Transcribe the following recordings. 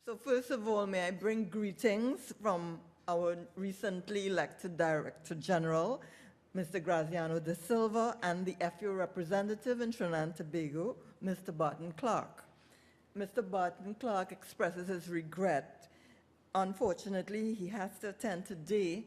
So first of all, may I bring greetings from our recently elected Director General, Mr. Graziano da Silva, and the FAO representative in Trinidad and Tobago, Mr. Barton Clark. Mr. Barton Clark expresses his regret. Unfortunately, he has to attend today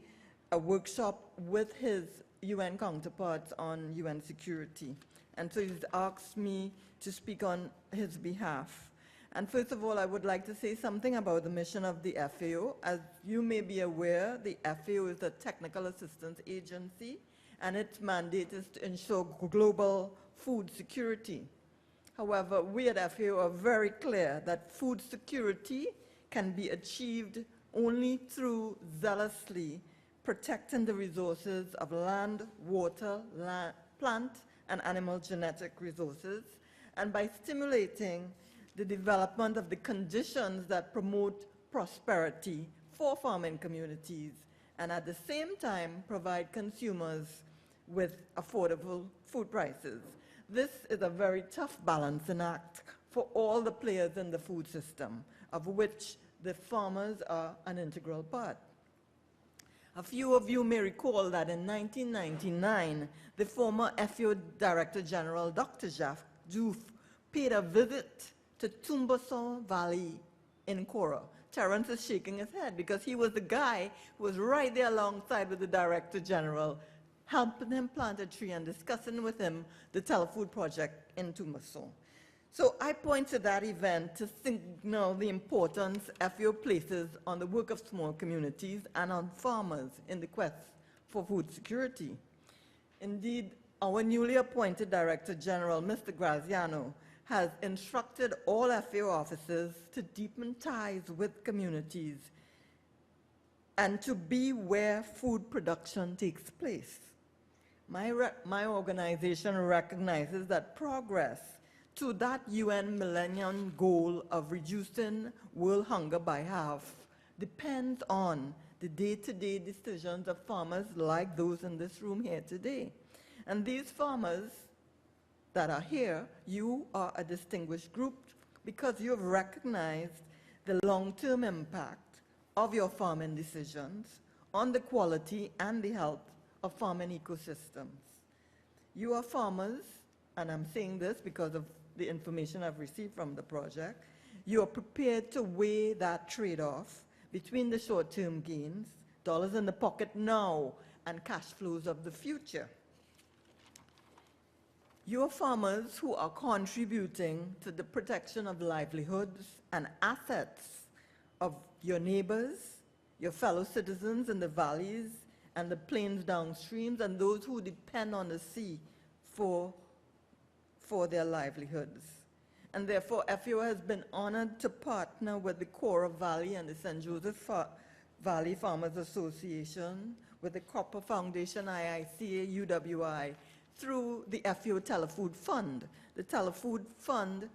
a workshop with his UN counterparts on UN security. And so he's asked me to speak on his behalf. And first of all, I would like to say something about the mission of the FAO. As you may be aware, the FAO is a technical assistance agency, and its mandate is to ensure global food security. However, we at FAO are very clear that food security can be achieved only through zealously protecting the resources of land, water, plant, and animal genetic resources, and by stimulating the development of the conditions that promote prosperity for farming communities, and at the same time provide consumers with affordable food prices. This is a very tough balancing act for all the players in the food system, of which the farmers are an integral part. A few of you may recall that in 1999, the former FAO Director General, Dr. Jacques Diouf, paid a visit to Tumbasson Valley in Kora. Terence is shaking his head because he was the guy who was right there alongside with the Director General, helping him plant a tree and discussing with him the telefood project in Tumbasson. So I point to that event to signal the importance FAO places on the work of small communities and on farmers in the quest for food security. Indeed, our newly appointed Director General, Mr. Graziano, has instructed all FAO officers to deepen ties with communities and to be where food production takes place. My organization recognizes that progress to that UN Millennium Goal of reducing world hunger by half depends on the day-to-day decisions of farmers like those in this room here today. And these farmers that are here, you are a distinguished group because you have recognized the long-term impact of your farming decisions on the quality and the health of farming ecosystems. You are farmers, and I'm saying this because of the information I've received from the project, you are prepared to weigh that trade-off between the short-term gains, dollars in the pocket now, and cash flows of the future. You are farmers who are contributing to the protection of livelihoods and assets of your neighbors, your fellow citizens in the valleys and the plains downstreams, and those who depend on the sea for their livelihoods. And therefore, FAO has been honored to partner with the Kora Valley and the St. Joseph Valley Farmers Association, with the Copper Foundation, IICA, UWI, through the FAO Telefood Fund. The Telefood Fund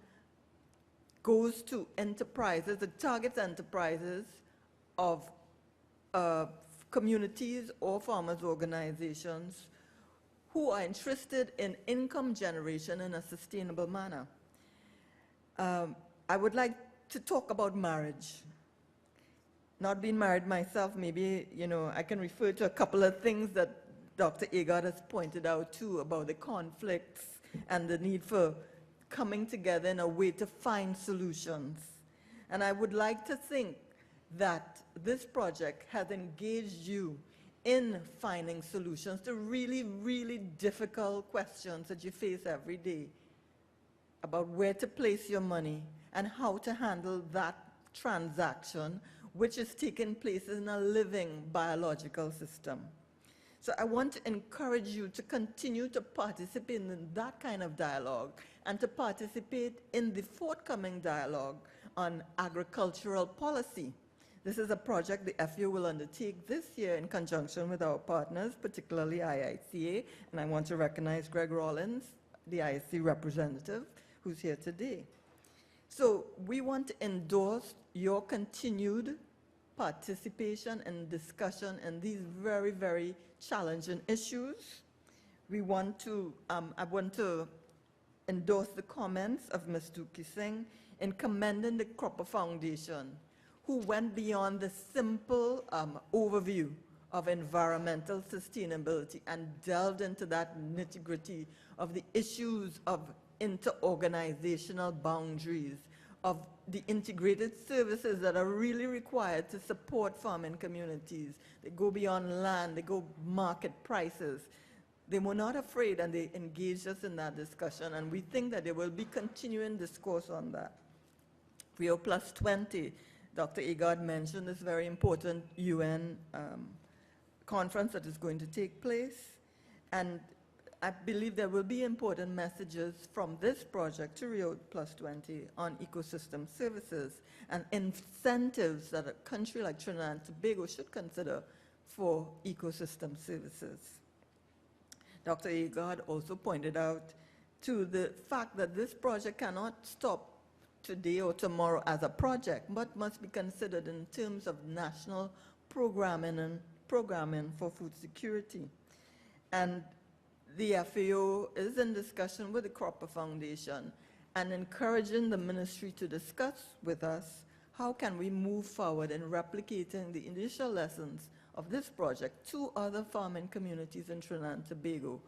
goes to enterprises, it targets enterprises of communities or farmers' organizations who are interested in income generation in a sustainable manner. I would like to talk about marriage. Not being married myself, maybe, I can refer to a couple of things that Dr. Agard has pointed out too about the conflicts and the need for coming together in a way to find solutions. And I would like to think that this project has engaged you in finding solutions to really, really difficult questions that you face every day about where to place your money and how to handle that transaction which is taking place in a living biological system. So I want to encourage you to continue to participate in that kind of dialogue and to participate in the forthcoming dialogue on agricultural policy. This is a project the FAO will undertake this year in conjunction with our partners, particularly IICA, and I want to recognize Greg Rollins, the IIC representative, who's here today. So we want to endorse your continued participation and discussion in these very, very challenging issues. I want to endorse the comments of Ms. Dookie Singh in commending the Cropper Foundation who went beyond the simple overview of environmental sustainability and delved into that nitty-gritty of the issues of inter-organizational boundaries, of the integrated services that are really required to support farming communities. They go beyond land, they go market prices. They were not afraid, and they engaged us in that discussion, and we think that there will be continuing discourse on that. Rio Plus 20, Dr. Agard mentioned this very important UN conference that is going to take place, and I believe there will be important messages from this project to Rio Plus 20 on ecosystem services and incentives that a country like Trinidad and Tobago should consider for ecosystem services. Dr. Agard also pointed out to the fact that this project cannot stop today or tomorrow as a project, but must be considered in terms of national programming for food security. And the FAO is in discussion with the Cropper Foundation and encouraging the ministry to discuss with us how can we move forward in replicating the initial lessons of this project to other farming communities in Trinidad and Tobago.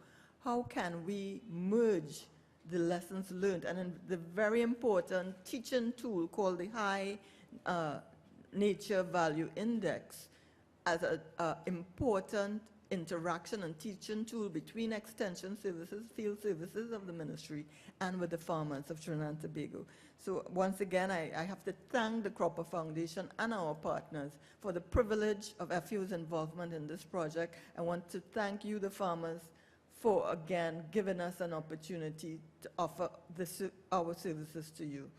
How can we merge the lessons learned, and in the very important teaching tool called the High Nature Value Index as an important interaction and teaching tool between extension services, field services of the ministry, and with the farmers of Trinidad and Tobago. So once again, I have to thank the Cropper Foundation and our partners for the privilege of FAO's involvement in this project. I want to thank you, the farmers, for again giving us an opportunity to offer our services to you.